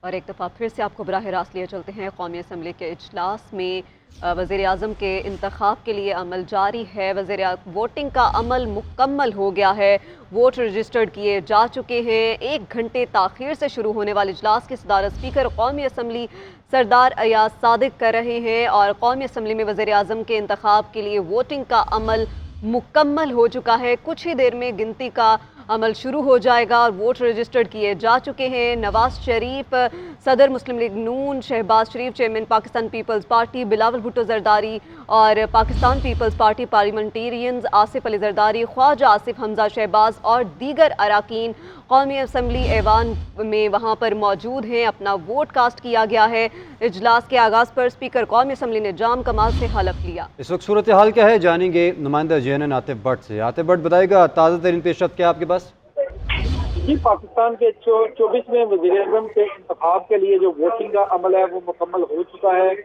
और एक दफ़ा फिर से आपको बराह रास्त लिए चलते हैं। कौमी असम्बली के इजलास में वज़ीर आज़म के इंतखाब के लिए अमल जारी है। वोटिंग का अमल मुकम्मल हो गया है, वोट रजिस्टर्ड किए जा चुके हैं। 1 घंटे ताख़ीर से शुरू होने वाले इजलास की सदारत स्पीकर कौमी असम्बली सरदार अयाज सादिक कर रहे हैं और कौमी असम्बली में वज़ीर आज़म के इंतखाब के लिए वोटिंग का अमल मुकम्मल हो चुका है। कुछ ही देर में गिनती का अमल शुरू हो जाएगा और वोट रजिस्टर्ड किए जा चुके हैं। नवाज शरीफ सदर मुस्लिम लीग नून, शहबाज शरीफ चेयरमैन पाकिस्तान पीपल्स पार्टी, बिलावल भुट्टो जरदारी और पाकिस्तान पीपल्स पार्टी पार्लियामेंटेरियंस आसिफ अली जरदारी, ख्वाजा आसिफ हमजा शहबाज और दीगर अराकीन कौमी असम्बली ऐवान में वहाँ पर मौजूद हैं। अपना वोट कास्ट किया गया है। इजलास के आगाज़ पर स्पीकर कौमी असम्बली ने जाम कमाल से हलफ लिया। इस वक्त सूरत हाल क्या है जानेंगे नुमाइंदा JNN आतिफ भट्ट से। आतिफ भट्ट बताएगा ताज़ा तरीन पेशरफ्त क्या आपके पास? जी, पाकिस्तान के 24वें वज़ीर-ए-आज़म के इंतखाब के लिए जो वोटिंग का अमल है वो मुकम्मल हो चुका है।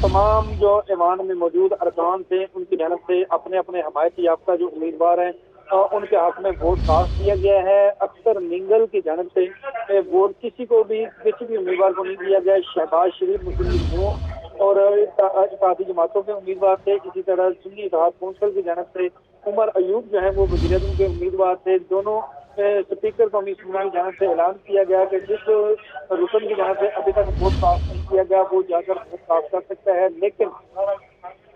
तमाम जो ऐवान में मौजूद अरकान थे उनकी जानब से अपने अपने हमायती याफ्ता जो उम्मीदवार हैं उनके हक में वोट कास्ट किया गया है। अख्तर मिंगल की जानब से वोट किसी भी उम्मीदवार को नहीं दिया गया। शहबाज शरीफ मुस्लिम लीग नून और इत्तेहादी जमातों के उम्मीदवार थे। इसी तरह सुन्नी इत्तेहाद कौंसिल की जानब से उमर अयूब जो है वो वज़ीर-ए-आज़म के उम्मीदवार थे। दोनों स्पीकर कौमी असम्बली की जानब से ऐलान किया गया कि जिस रुकन की जानब से अभी तक वोट कास्ट नहीं किया गया वो जाकर वोट कास्ट कर सकता है। लेकिन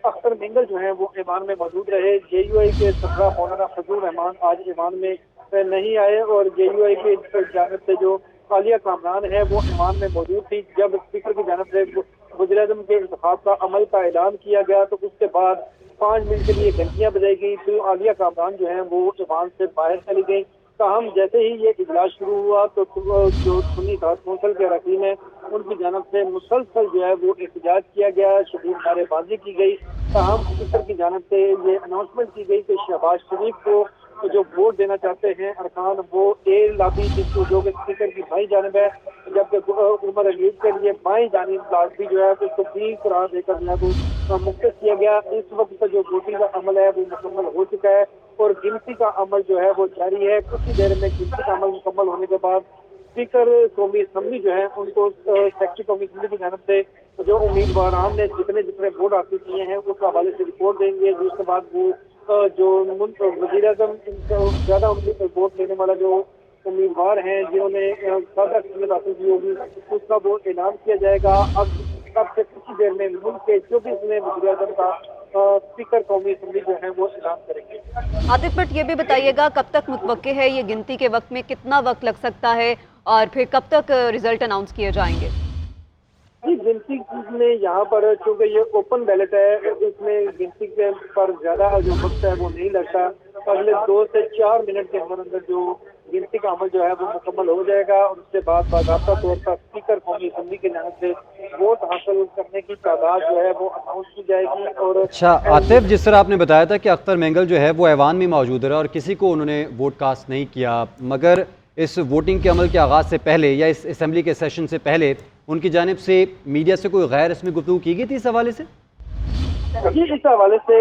अख्तर मिंगल जो है वो ऐवान में मौजूद रहे। JUI के सरबराह मौलाना फजलुर रहमान आज ऐवान में नहीं आए और JUI की जानब से जो आलिया कामरान है वो ऐवान में मौजूद थी। जब स्पीकर की जानब से वज़ीर-ए-आज़म के इंतखाब का अमल का ऐलान किया गया तो उसके बाद 5 मिनट के लिए घंटियां बजाई गई। तो आलिया कामरान जो है वो ऐवान से बाहर चली गई। ताहम जैसे ही ये इजलास शुरू हुआ तो जो सुन्नी इत्तेहाद कौंसिल के अरकान हैं उनकी जानब से मुसलसल जो है वो एहतजाज किया गया, शदीद नारेबाजी की गई। ताहम स्पीकर की जानब से ये अनाउंसमेंट की गई कि शहबाज शरीफ को जो वोट देना चाहते हैं अरकान वो ए लाबी जो कि स्पीकर की बाई जानब है, जबकि उमर अयूब के लिए बाई जानब लाबी जो है उसको 20 करार देकर जो है वो मुख्तस किया गया। इस वक्त जो वोटिंग का अमल है वो मुकम्मल हो चुका है और गिनती का अमल जो है वो जारी है। कुछ ही देर में गिनती का अमल मुकम्मल होने के बाद स्पीकर कौमी असम्बली जो है उनको सेक्रेटरी कौमी असम्बली की जानब से जो उम्मीदवार ने जितने वोट हासिल किए हैं उस हवाले से रिपोर्ट देंगे। जिसके बाद वो जो वज़ीर-ए-आज़म ज़्यादा वोट लेने वाला जो उम्मीदवार हैं जिन्होंने ज़्यादा अक्सरियत हासिल की होगी उसका वोट ऐलान किया जाएगा। अब से कुछ ही देर में मुल्क के 24वें वज़ीर-ए-आज़म का स्पीकर कौमी असम्बली जो है वो ऐलान करेंगे। आतिफ भट्ट ये भी बताइएगा कब तक मुतवक्के है ये गिनती के वक्त में कितना वक्त लग सकता है और फिर कब तक रिजल्ट अनाउंस किए जाएंगे? जी, गिनती में यहाँ पर चूँकि ये ओपन बैलेट है इसमें गिनती के पर ज़्यादा जो वक्त है वो नहीं लगता। अगले 2 से 4 मिनट के अंदर अंदर जो गिनती का अमल जो है वो मुकम्मल हो जाएगा और उसके बाद बाकायदा तौर पर स्पीकर कौमी असम्बली के जानब से वोट हासिल करने की तादाद जो है वो अनाउंस की जाएगी। और अच्छा आतिफ, जिस तरह आपने बताया था कि अख्तर मिंगल जो है वो ऐवान में मौजूद रहा और किसी को उन्होंने वोट कास्ट नहीं किया, मगर इस वोटिंग के अमल के आगाज़ से पहले या इस असम्बली के सेशन से पहले उनकी जानिब से मीडिया से कोई गैर रस्मी गुफ्तगू की गई थी इस हवाले से? जी, इस हवाले से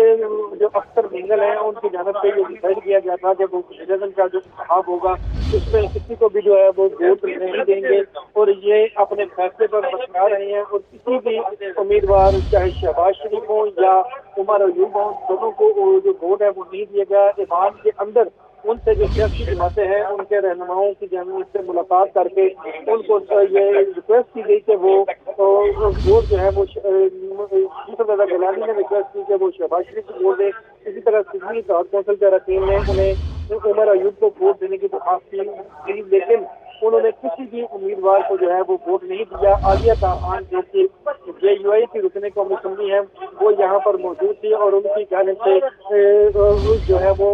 जो अख्तर मिंगल हैं उनकी जानब से ये डिसाइड किया गया था कि वो वज़ीर-ए-आज़म का जो इंतखाब होगा उसमें किसी को भी जो है वो वोट नहीं देंगे और ये अपने फैसले पर बरकरार रहे हैं और किसी भी उम्मीदवार चाहे शहबाज शरीफ हो या उमर अयूब हो दोनों को जो वोट है वो नहीं दिया गया। ऐवान के अंदर उनसे जो सियासी जमातें हैं उनके रहनुमाओं की जानब से मुलाकात करके उनको ये रिक्वेस्ट की गई कि वो वोट जो है वो गलानी ने रिक्वेस्ट की कि वो शहबाज शरीफ को वोट दे। इसी तरह सुन्नी इत्तेहाद कौंसिल के अरकान ने उन्हें उमर अयूब को वोट देने की दरख्वास्त की लेकिन उन्होंने किसी भी उम्मीदवार को जो है वो वोट नहीं दिया। आलिया कामरान जो कि JUI की रुकन कौमी असम्बली है वो यहाँ पर मौजूद थी और उनकी जानब से जो है वो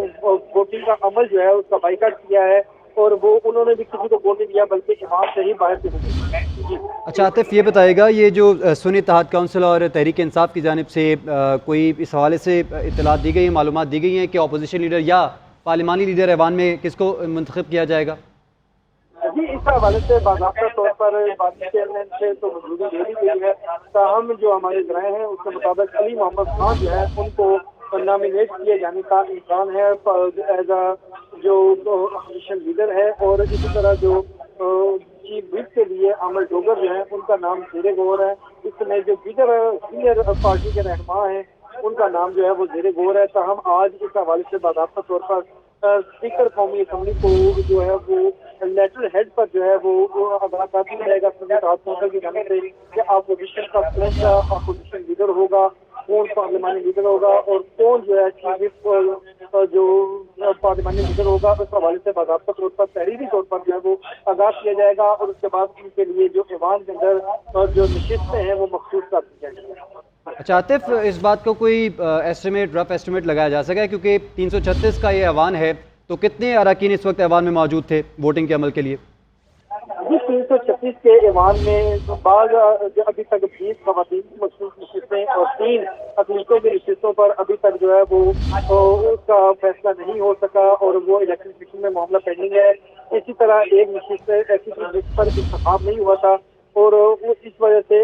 वोटिंग का अमल जो है उसका बाइकाट किया है और वो उन्होंने भी किसी को वोट नहीं दिया बल्कि इमाम से ही बाहर से गए। अच्छा आतिफ, ये बताइएगा ये जो सुन्नी इत्तेहाद काउंसिल और तहरीक इंसाफ की जानिब से कोई इस हवाले से इत्तलात दी गई है, मालूमात दी गई हैं कि अपोजिशन लीडर या पार्लिमानी लीडर ऐवान में किसको मुंतखब किया जाएगा? जी, इस हवाले से बाकायदा तौर पर पार्टी चेयरमैन से तो मंजूरी दे दी गई है। ताहम जो हमारे जराए हैं उसके मुताबिक अली मोहम्मद खान जो है उनको नॉमिनेट किए जाने का इम्कान है एज जो अपोजिशन लीडर है और इसी तरह जो چیف وپ کے لیے عامر ڈوگر جو ہیں ان کا نام زیر غور ہے. اس میں جو دیگر سینئر پارٹی کے رہنما ہیں ان کا نام جو ہے وہ زیر غور ہے. تاہم آج اس حوالے سے باضابطہ طور پر اسپیکر قومی اسمبلی کو جو ہے وہ لیٹر ہیڈ پر جو ہے وہ آگاہ کر دیا جائے گا کی جانب سے کہ اپوزیشن کا کون سا اپوزیشن لیڈر ہوگا, کون پارلیمانی لیڈر ہوگا اور کون جو ہے چیف وپ جو پارلیمانی لیڈر ہوگا. اس حوالے سے باضابطہ طور پر تحریری طور پر جو ہے وہ آگاہ کیا جائے گا اور اس کے بعد ان کے لیے جو ایوان کے اندر جو نشستیں ہیں وہ مخصوص کر دی جائیں گی. اچھا عاطف, اس بات کو کوئی رف ایسٹیمیٹ لگایا جا سکا ہے کیونکہ 336 کا یہ ایوان ہے تو کتنے اراکین اس وقت ایوان میں موجود تھے ووٹنگ کے عمل کے لیے؟ جی 336 کے ایوان میں بعض ابھی تک 20 خواتین کی مخصوص نشستیں اور 3 اقلیتوں کی نشستوں پر ابھی تک جو ہے وہ اس کا فیصلہ نہیں ہو سکا اور وہ الیکشن کمیشن میں معاملہ پینڈنگ ہے. اسی طرح ایک نشست ایسی جس پر انتخاب نہیں ہوا تھا اور اس وجہ سے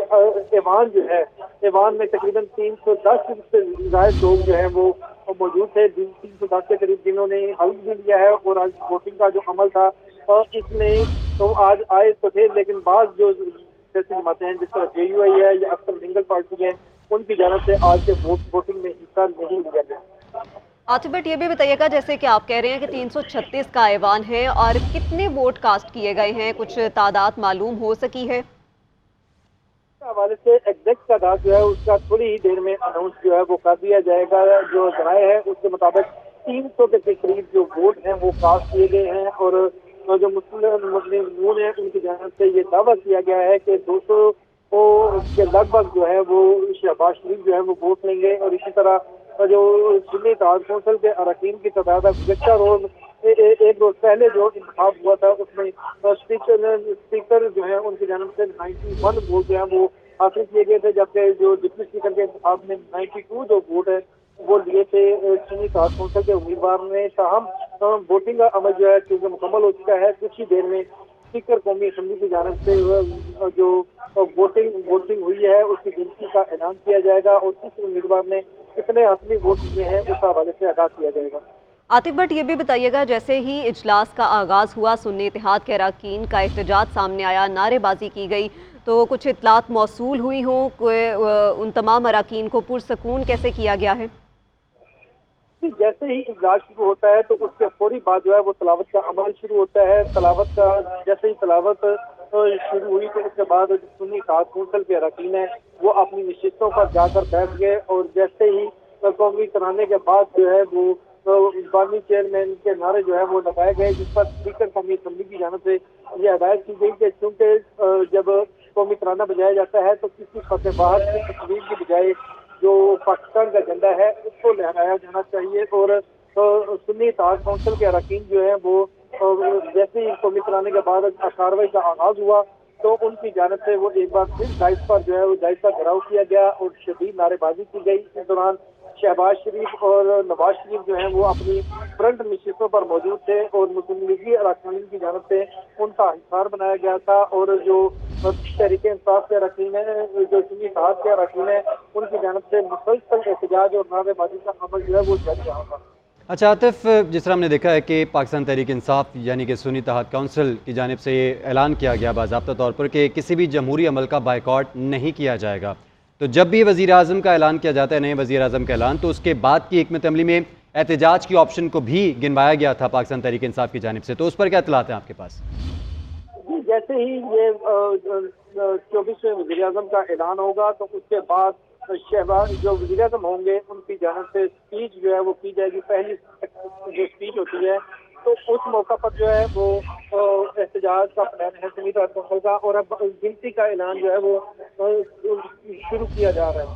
ایوان جو ہے ایوان میں تقریباً 310 سے زائد لوگ جو ہیں وہ موجود تھے. 310 کے قریب جنہوں نے حلف بھی لیا ہے اور آج ووٹنگ کا جو عمل تھا اور اس میں تو آج آئے تو تھے, لیکن بعض جو جیسے جماعتیں ہیں جس طرح JUI ہے یا اکثر منگل پارٹی ہے ان کی جانب سے آج کے ووٹنگ میں حصہ نہیں لیا گیا. عاطف بٹ یہ بھی بتائیے گا جیسے کہ آپ کہہ رہے ہیں کہ 336 کا ایوان ہے اور کتنے ووٹ کاسٹ کیے گئے ہیں, کچھ تعداد معلوم ہو سکی ہے؟ حوالے سے ایگزیکٹ تعداد جو ہے اس کا تھوڑی ہی دیر میں اناؤنس جو ہے وہ کر دیا جائے گا. جو ذرائع ہے اس کے مطابق 300 کے قریب جو ووٹ ہیں وہ کاسٹ کیے گئے ہیں اور جو مسلمون ہیں ان کی جانب سے یہ دعویٰ کیا گیا ہے کہ 200 کے لگ بھگ جو ہے وہ شہباز شریف جو ہے وہ ووٹ لیں گے. اور اسی طرح جو سنی اتحاد کونسل کے اراکین کی تعداد گزشتہ روز ایک روز پہلے جو انتخاب ہوا تھا اس میں اسپیکر جو ہے ان کی جانب سے 91 ووٹ جو ہیں وہ حاصل کیے گئے تھے, جبکہ جو ڈپٹی اسپیکر کے انتخاب میں 92 جو ووٹ ہے وہ لیے تھے سنی اتحاد کونسل کے امیدوار نے. تاہم ووٹنگ کا عمل جو ہے کیونکہ مکمل ہو چکا ہے, کچھ ہی دیر میں اسپیکر قومی اسمبلی کی جانب سے جو ووٹنگ ہوئی ہے اس کی گنتی کا اعلان کیا جائے گا اور کس امیدوار نے کتنے حتمی ووٹ دیے ہیں اس حوالے سے آگاہ کیا جائے گا. عاطف بٹ یہ بھی بتائیے گا جیسے ہی اجلاس کا آغاز ہوا سنی اتحاد کے اراکین کا احتجاج سامنے آیا, نعرے بازی کی گئی, تو کچھ اطلاعات موصول ہوئی ہوں ان تمام اراکین کو پرسکون کیسے کیا گیا ہے؟ جیسے ہی اجلاس شروع ہوتا ہے تو اس کے فوری بعد جو ہے وہ تلاوت کا عمل شروع ہوتا ہے. تلاوت کا جیسے ہی تلاوت شروع ہوئی تو اس کے بعد سنی اتحاد کونسل کے اراکین ہیں وہ اپنی نشستوں پر جا کر بیٹھ گئے اور جیسے ہی قومی ترانے کے بعد جو ہے وہ بانی چیئرمین کے نعرے جو ہے وہ لگائے گئے, جس پر اسپیکر قومی اسمبلی کی جانب سے یہ ہدایت کی گئی کہ چونکہ جب قومی ترانہ بجایا جاتا ہے تو کسی فتح بہار کی تصویر کی بجائے جو پاکستان کا جھنڈا ہے اس کو لہرایا جانا چاہیے. اور سنی اتحاد کونسل کے اراکین جو ہیں وہ جیسے ہی قومی ترانے کے بعد کارروائی کا آغاز ہوا تو ان کی جانب سے وہ ایک بار پھر ڈائس پر جو ہے وہ ڈائس کا گھراؤ کیا گیا اور شدید نعرے بازی کی گئی. اس دوران شہباز شریف اور نواز شریف جو ہیں وہ اپنی فرنٹ نشستوں پر موجود تھے اور مسلم لیگی اراکین کی جانب سے ان کا حصار بنایا گیا تھا اور جو تحریک انصاف کے اراکین ہیں جو سنی اتحاد کے اراکین ہیں ان کی جانب سے مسلسل احتجاج اور نعرے بازی کا عمل جو ہے وہ جاری رہا تھا. اچھا عاطف, جس طرح ہم نے دیکھا ہے کہ پاکستان تحریک انصاف یعنی کہ سنی اتحاد کونسل کی جانب سے یہ اعلان کیا گیا باضابطہ طور پر کہ کسی بھی جمہوری عمل کا بائیکاٹ نہیں کیا جائے گا, تو جب بھی وزیر اعظم کا اعلان کیا جاتا ہے, نئے وزیر اعظم کا اعلان, تو اس کے بعد کی حکمت عملی میں احتجاج کی آپشن کو بھی گنوایا گیا تھا پاکستان تحریک انصاف کی جانب سے, تو اس پر کیا اطلاعات ہیں آپ کے پاس؟ جیسے ہی یہ 24ویں وزیر اعظم کا اعلان ہوگا تو اس کے بعد شہباز جو وزیر اعظم ہوں گے ان کی جانب سے اسپیچ جو ہے وہ کی جائے گی. پہلی جو اسپیچ ہوتی ہے تو اس موقع پر جو ہے وہ احتجاج کا پلان ہے سنی اتحاد کونسل کا, اور اب گنتی کا اعلان جو ہے وہ شروع کیا جا رہا ہے.